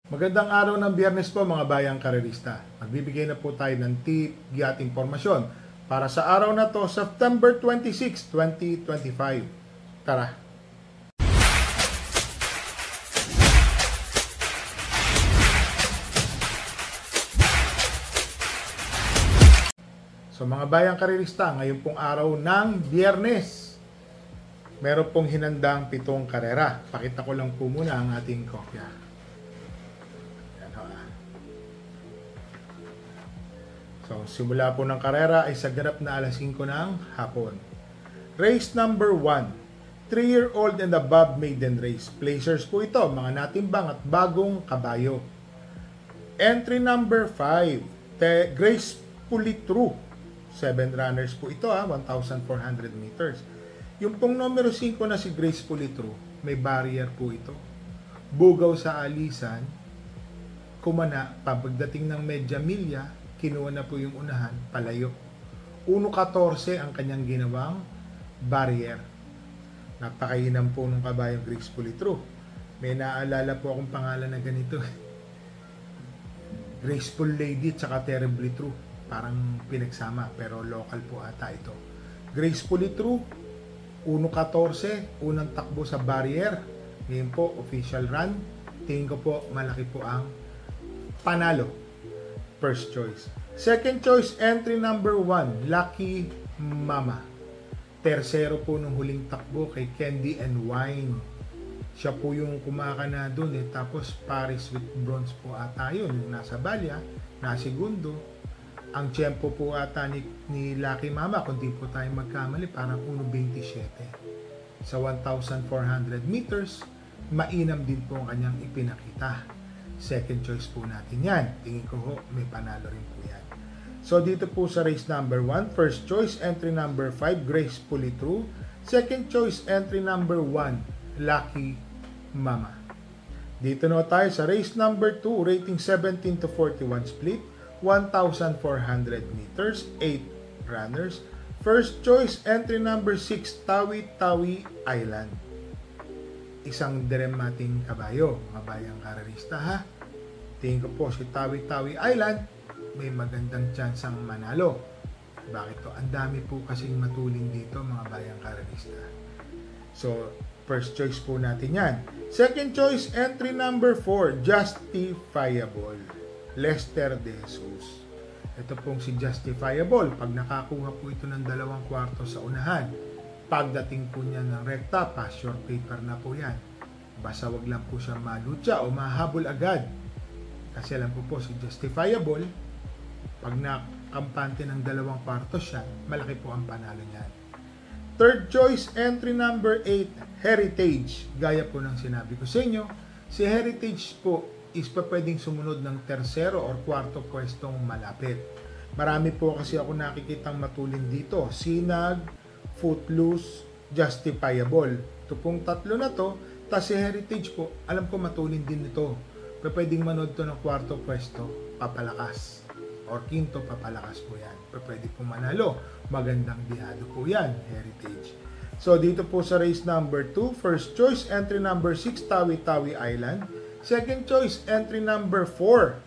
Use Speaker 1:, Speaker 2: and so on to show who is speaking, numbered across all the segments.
Speaker 1: Magandang araw ng Biyernes po mga bayang karerista. Magbibigay na po tayo ng tip at impormasyon para sa araw na to, September 26, 2025. Tara! So mga bayang karerista, ngayon pong araw ng Biyernes, meron pong hinandang 7 karera. Pakita ko lang po muna ang ating kopya. So, simula po ng karera ay sa ganap na alas 5 ng hapon. Race number 1, 3-year-old and above maiden race. Placers po ito, mga natimbang at bagong kabayo. Entry number 5, Gracefully True. 7 runners po ito, 1,400 meters. Yung pong numero 5 na si Gracefully True, may barrier po ito. Bugaw sa alisan, kumana, pagdating ng medya milya, kinuha na po yung unahan, palayo. 1.14 ang kanyang ginawang barrier. Napakainam po ng kabayang Gracefully True. May naalala po akong pangalan na ganito. Graceful Lady tsaka Terribly True. Parang pinagsama, pero local po ata ito. Gracefully True, 1.14, unang takbo sa barrier. Ngayon po, official run. Tingin ko po, malaki po ang panalo. First choice. Second choice, entry number 1, Lucky Mama. Tersero po nung huling takbo kay Candy and Wine. Siya po yung kumakana doon Tapos Paris with Bronze po ata yun. Nasa balya, nasa segundo. Ang tiyempo po ata ni Lucky Mama, kung di po tayo magkamali, parang 1.27. Sa 1,400 meters, mainam din po ang kanyang ipinakita. Second choice po natin yan. Tingin ko ho, may panalo rin po yan. So dito po sa race number 1, first choice, entry number 5, Gracefully True. Second choice, entry number 1, Lucky Mama. Dito na tayo sa race number 2, rating 17 to 41 split, 1,400 meters, 8 runners. First choice, entry number 6, Tawi-Tawi Island. Isang dramating kabayo, mga bayang karerista ha. Tingin ko po si Tawi-Tawi Island may magandang tsansang manalo. Bakit to? Ang dami po kasing matulin dito mga bayang karerista. So, first choice po natin yan. Second choice, entry number 4, Justifiable. Lester De Jesus. Ito pong si Justifiable. Pag nakakuha po ito ng 2 kwarto sa unahan, pagdating po niya ng rekta, pass your paper na po yan. Basta wag lang po siya malutya o mahabol agad. Kasi alam po si Justifiable, pag nakampante ng 2 kwartos siya, malaki po ang panalo niyan. Third choice, entry number 8, Heritage. Gaya po ng sinabi ko sa inyo, si Heritage po is pwedeng sumunod ng tersero or kwarto pwestong malapit. Marami po kasi ako nakikitang matulin dito. Sinag, Footloose, Justifiable. Ito pong tatlo na to, tas si Heritage po, alam ko matulin din ito. Pwedeng manood to ng kwarto pwesto, papalakas. Or quinto, papalakas po yan. Pwede po manalo. Magandang bihado po yan, Heritage. So dito po sa race number 2, first choice, entry number 6, Tawi-Tawi Island. Second choice, entry number 4,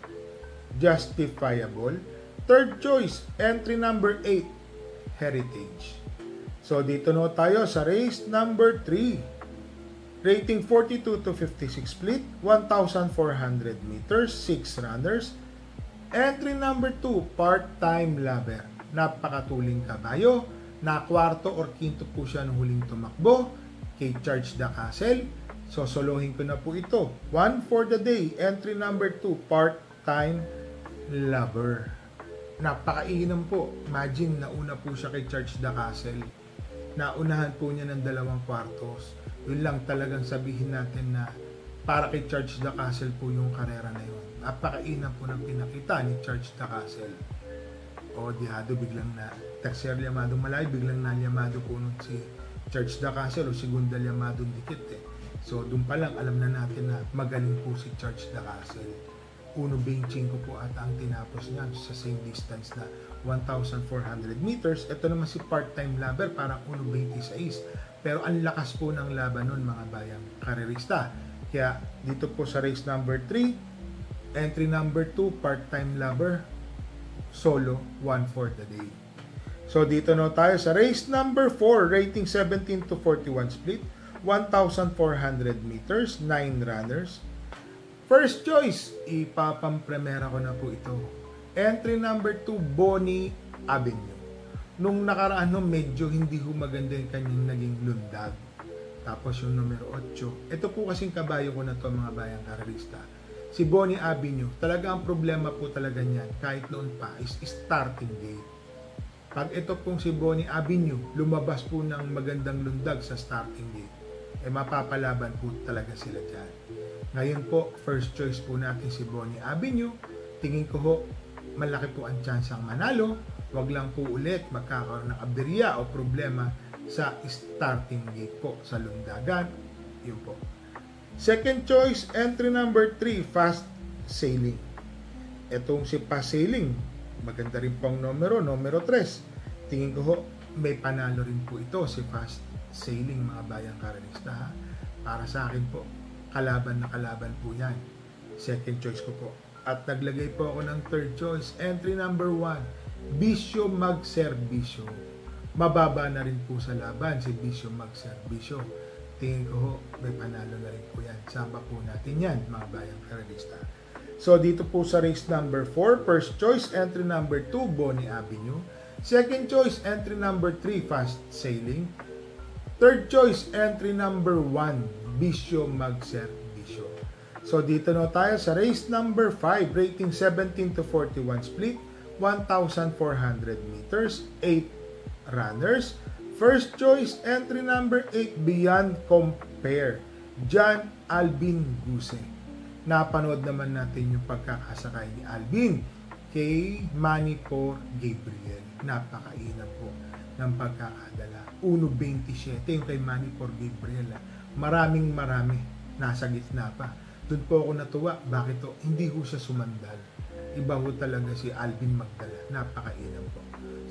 Speaker 1: Justifiable. Third choice, entry number 8, Heritage. So dito na tayo sa race number 3. Rating 42 to 56 split, 1,400 meters, 6 runners. Entry number 2, part-time lover. Napakatuling kabayo. Na kwarto or quinto po siya nung huling tumakbo kay Charge the Castle. So solohin ko na po ito. 1 for the day. Entry number 2, part-time lover. Napakainam po. Imagine, nauna po siya kay Charge the Castle. Naunahan po niya ng 2 kwartos. Yun lang talagang sabihin natin na para kay Charge the Castle po yung karera na yun. Napakainam po ng pinakita ni Charge the Castle. O dihado biglang na tercer llamado malayo, biglang na llamado po nun si Charge the Castle o segunda llamado dikit So doon pa lang alam na natin na magaling po si Charge the Castle. 1.25 po at ang tinapos niya sa same distance na 1,400 meters. Ito naman si part-time lover, parang 1.26. Pero ang lakas po ng laban nun mga bayang karerista. Kaya dito po sa race number 3, Entry number 2, part-time lover. Solo, 1 for the day. So dito na tayo sa race number 4, rating 17 to 41 split, 1,400 meters, 9 runners. First choice, ipapampremera ko na po ito. Entry number 2, Bonnie Avenue. Nung nakaraan medyo hindi maganda yung kanyang naging lundag. Tapos yung numero 8. Ito po kasing kabayo ko na to mga bayang karalista. Si Bonnie Avenue, talaga ang problema po talaga niyan, kahit noon pa, is starting gate. Pag ito pong si Bonnie Avenue, lumabas po ng magandang lundag sa starting gate, mapapalaban po talaga sila dyan. Ngayon po, first choice po natin si Bonnie Avenue. Tingin ko ho, malaki po ang chance ang manalo. Wag lang po ulit magkakaroon ng aberya o problema sa starting gate po sa lundagan. Yun po. Second choice, entry number 3, Fast Sailing. Itong si Fast Sailing, maganda rin pong numero 3. Tingin ko ho, may panalo rin po ito si Fast Sailing mga bayang karalista. Ha? Para sa akin po, kalaban na kalaban po yan. Second choice ko po. At naglagay po ako ng third choice, entry number 1, Bisyo Magserbisyo. Mababa na rin po sa laban si Bisyo Magserbisyo. Tingin ko ho, may panalo na rin po yan. Samba po natin yan, mga bayang karalista. So, dito po sa race number 4, first choice, entry number 2, Bonnie Avenue. Second choice, entry number 3, Fast Sailing. Third choice, entry number 1, Bisyo Magserbisyo. So, dito na tayo sa race number 5, rating 17 to 41 split, 1,400 meters, 8 runners. First choice, entry number 8, Beyond Compare, John Albin Guse. Napanood naman natin yung pagkakasakay ni Albin kay Manipur Gabriel. Napakainam po ng pagkakadala. 1.27 yung kay Manipur Gabriel. Marami nasa gitna pa. Doon po ako natuwa. Bakit to? Hindi ko siya sumandal. Iba ho talaga si Albin Magdala. Napakainam po.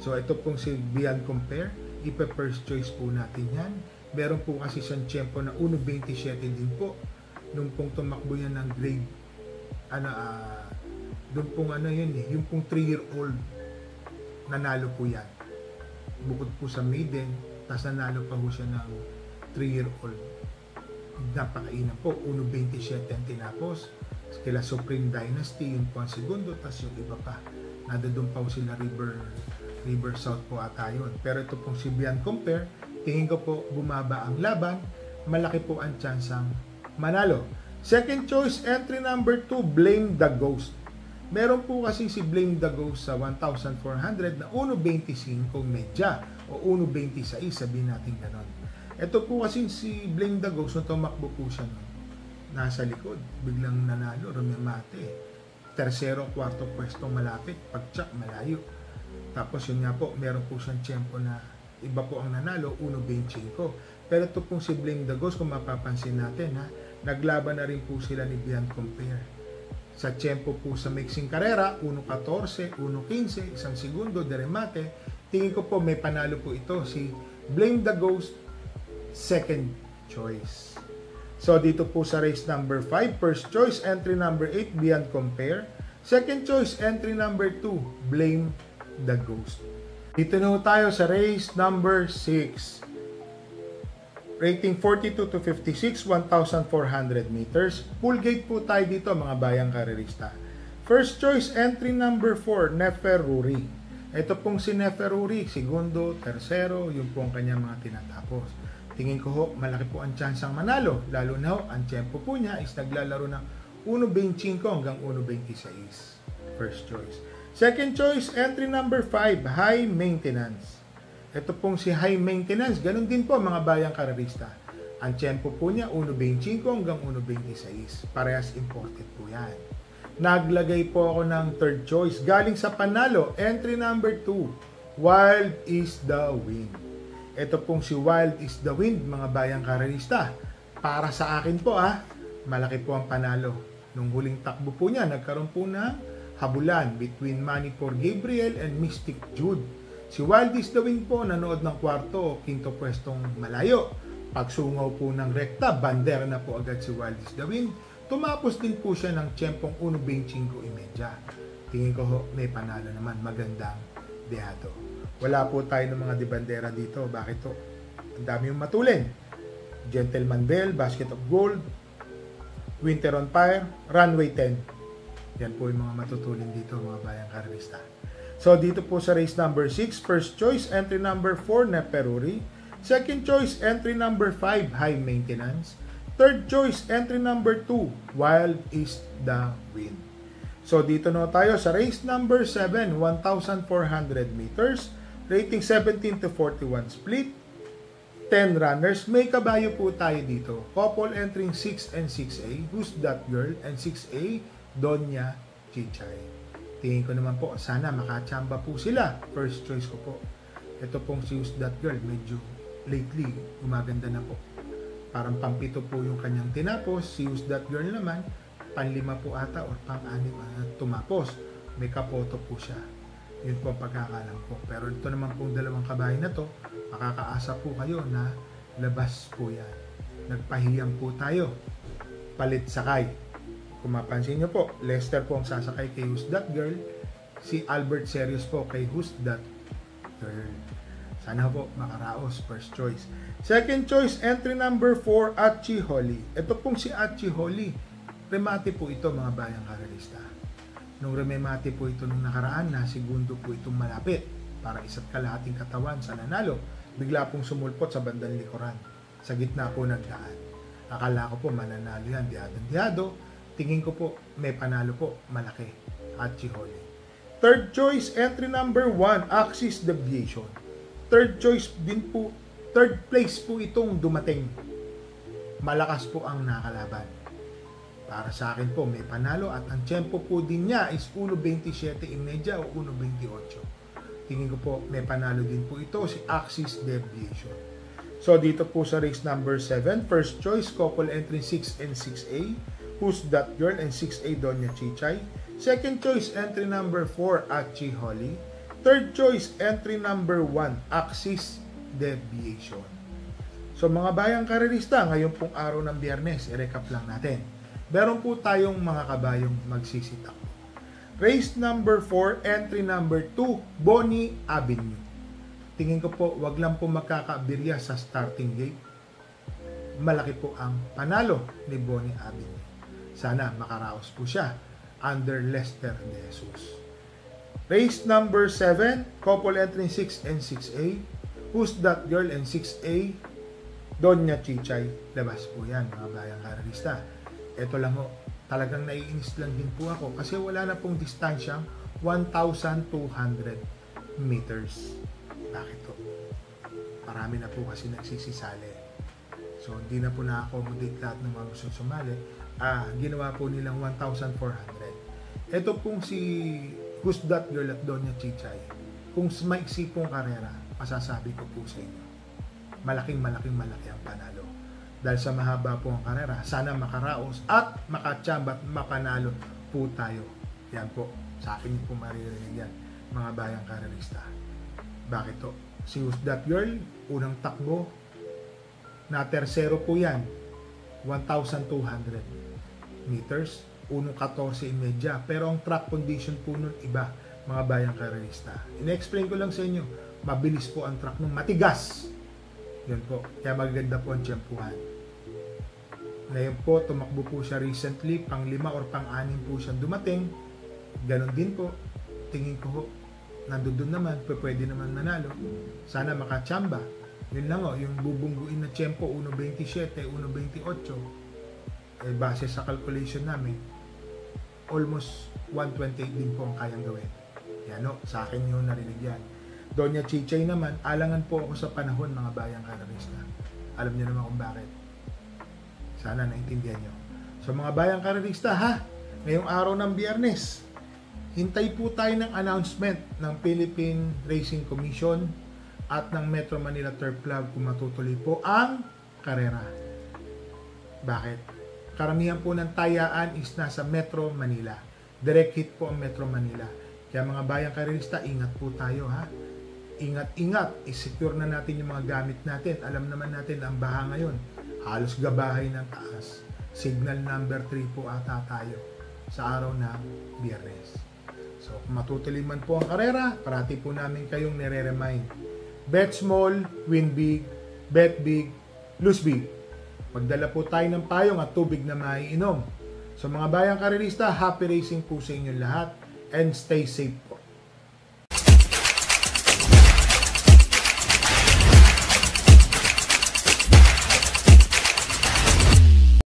Speaker 1: So ito pong si Beyond Compare, ipa-first choice po natin yan. Meron po kasi siyang tiyempo na 1.27 din po. Nung pong tumakbo yan ng grade, doon pong yung pong 3-year-old, nanalo po yan. Bukod po sa maiden, tas nanalo pa po siya ng 3-year-old. Napakainam po, 1.27 ang tinapos. Kila Supreme Dynasty, yun po ang segundo, tas yung iba pa. Doon pa po sila River South po ata yun. Pero ito pong si Beyond Compare, tingin ko po bumaba ang laban, malaki po ang tsansang manalo. Second choice, entry number 2, Blame the Ghost. Meron po kasi si Blame the Ghost sa 1,400 na 1.25 medya o 1.26, sabihin natin ganon. Ito po kasi si Blame the Ghost, nung tumakbo po siya nun, nasa likod, biglang nanalo, rumemate. Tercero, kwarto pwesto malapit, pag-check malayo. Tapos yun nga po, meron po siyang tiyempo na iba po ang nanalo, 1.25. Pero ito pong si Blame the Ghost, kung mapapansin natin, naglaban na rin po sila ni Beyond Compare. Sa tiyempo po sa mixing karera, 1.14, 1.15, isang segundo, deremate. Tingin ko po may panalo po ito, si Blame the Ghost, second choice. So dito po sa race number 5, first choice, entry number 8, Beyond Compare. Second choice, entry number 2, Blame the Ghost. Dito na tayo sa race number 6. Rating 42 to 56, 1,400 meters. Full gate po tayo dito mga bayang karerista. First choice, entry number 4, Neferuri. Ito pong si Neferuri, segundo, tercero, yun po ang kanyang mga tinatapos. Tingin ko ho, malaki po ang chance ang manalo. Lalo na ho, ang tempo po niya is naglalaro ng 1.25 hanggang 1.26. First choice. Second choice, entry number 5, High Maintenance. Ito pong si High Maintenance, ganun din po mga bayang karerista. Ang tempo po niya, 1.25 hanggang 1.26. Parehas imported po yan. Naglagay po ako ng third choice. Galing sa panalo, entry number 2, Wild is the Wind. Ito pong si Wild is the Wind, mga bayang karerista. Para sa akin po malaki po ang panalo. Nung huling takbo po niya, nagkaroon po ng habulan between Manipur Gabriel and Mystic Jude. Si Wild is the Wind po, nanood ng kwarto, quinto pwestong malayo. Pagsungaw po ng rekta, bandera na po agad si Wild is the Wind. tumapos din po siya ng tiyempong 1.25.5. Tingin ko ho, may panalo naman, magandang dehado. Wala po tayo ng mga debandera dito. Bakit to? Ang dami yung matulin. Gentleman Bell, Basket of Gold, Winter on Fire, Runway 10. Yan po yung mga matutulin dito, mga bayang karerista. So dito po sa race number 6, first choice, entry number 4, Neperuri. Second choice, entry number 5, High Maintenance. Third choice, entry number 2, Wild is the Wind. So dito na tayo sa race number 7, 1,400 meters. Rating 17 to 41 split. 10 runners. May kabayo po tayo dito. Couple entering 6 and 6A. Who's That Girl? And 6A, Donya Chichay. Tingin ko naman po, sana makachamba po sila. First choice ko po. Ito pong si Who's That Girl. Medyo lately, gumaganda na po. Parang pampito po yung kanyang tinapos. Si Who's That Girl naman, panlima po ata or pang-anim tumapos. May kapoto po siya. Yun po ang pagkakalam ko. Pero ito naman pong dalawang kabayo na to, makakaasa po kayo na labas po yan. Nagpahiyang po tayo. Palit sakay. Kung mapansin nyo po, Lester po ang sasakay kay Who's That Girl. Si Albert Serios po kay Who's That Girl. Sana po makaraos, first choice. Second choice, entry number 4, Achi Holly. Ito pong si Achi Holly. Remate po ito, mga bayang karerista. Nung rememate po ito nung nakaraan na segundo po itong malapit para isa't kalahating katawan sa nanalo, bigla pong sumulpot sa bandang likuran. Sa gitna po nagdaan. Akala ko po mananalo yan, diyado. Tingin ko po may panalo po, malaki. Achi Holly. Third choice, entry number 1, Axis Deviation. Third choice din po, third place po itong dumating. Malakas po ang nakalaban. Para sa akin po, may panalo at ang tempo po din niya is 1.27.5 o 1.28. Tingin ko po, may panalo din po ito, si Axis Deviation. So, dito po sa race number 7, first choice, couple entry 6 and 6A, Who's That Girl and 6A, Donya Chichay. Second choice, entry number 4, Achi Holly. Third choice, entry number 1, Axis Deviation. So, mga bayang karerista, ngayon pong araw ng Biyernes, i-recap lang natin. Meron po tayong mga kabayong magsisitak. Race number 4, entry number 2, Bonnie Avenue. Tingin ko po, wag lang po magkakabirya sa starting gate. Malaki po ang panalo ni Bonnie Avenue. Sana makaraos po siya under Lester De Jesus. Race number 7, couple entry 6 and 6A. Who's That Girl and 6A, Donya Chichay. Labas po yan, mga bayang karerista. Ito lang ho, talagang naiinis lang din po ako kasi wala na pong distansyang 1,200 meters. Bakit to? Marami na po kasi nagsisisali. So, hindi na po na-accommodate lahat ng mga gusto sumali. Ginawa po nilang 1,400. Ito pong si Who's That Girl at Donya Chichay. Kung maiksi pong karera, masasabi ko po sa inyo, malaking ang panalo. Dahil sa mahaba po ang karera, sana makaraos at makachamba at mapanalo po tayo. Yan po, sa akin po maririnig yan, mga bayang karerista. Bakit to? Si Who's That Girl, unang takbo, na tersero po yan, 1,200 meters, 1.14.5. Pero ang track condition po nun iba, mga bayang karerista. In-explain ko lang sa inyo, mabilis po ang track nun, matigas. Yan po, kaya maganda po ang tiyempuhan. Ngayon po, tumakbo po siya recently, pang-5 or pang-6 po siyang dumating. Ganon din po, tingin ko ho, nandun naman, pwede naman manalo. Sana makachamba. Yun lang o, yung bubungguin na tiyempo, 1.27, 1.28, base sa calculation namin, almost 1.28 din po ang kayang gawin. Yan o, sa akin yung narinig yan. Donya Chichay naman, alangan po ako sa panahon, mga bayang karerista. Alam niyo naman kung bakit. Sana naintindihan nyo. So mga bayang karerista ha, ngayong araw ng Biyernes, hintay po tayo ng announcement ng Philippine Racing Commission at ng Metro Manila Turf Club kung matutuloy po ang karera. Bakit? Karamihan po ng tayaan is nasa Metro Manila. Direct hit po ang Metro Manila. Kaya mga bayang karerista, ingat po tayo ha. Ingat-ingat, i-secure na natin yung mga gamit natin. Alam naman natin ang baha ngayon. Halos gabahay ng taas. Signal number 3 po ata tayo sa araw ng Biyernes. So, kung matutuloy man po ang karera, parati po namin kayong nire-remind. Bet small, win big, bet big, lose big. Magdala po tayo ng payong at tubig na maiinom. So mga bayang karerista, happy racing po sa inyong lahat and stay safe po.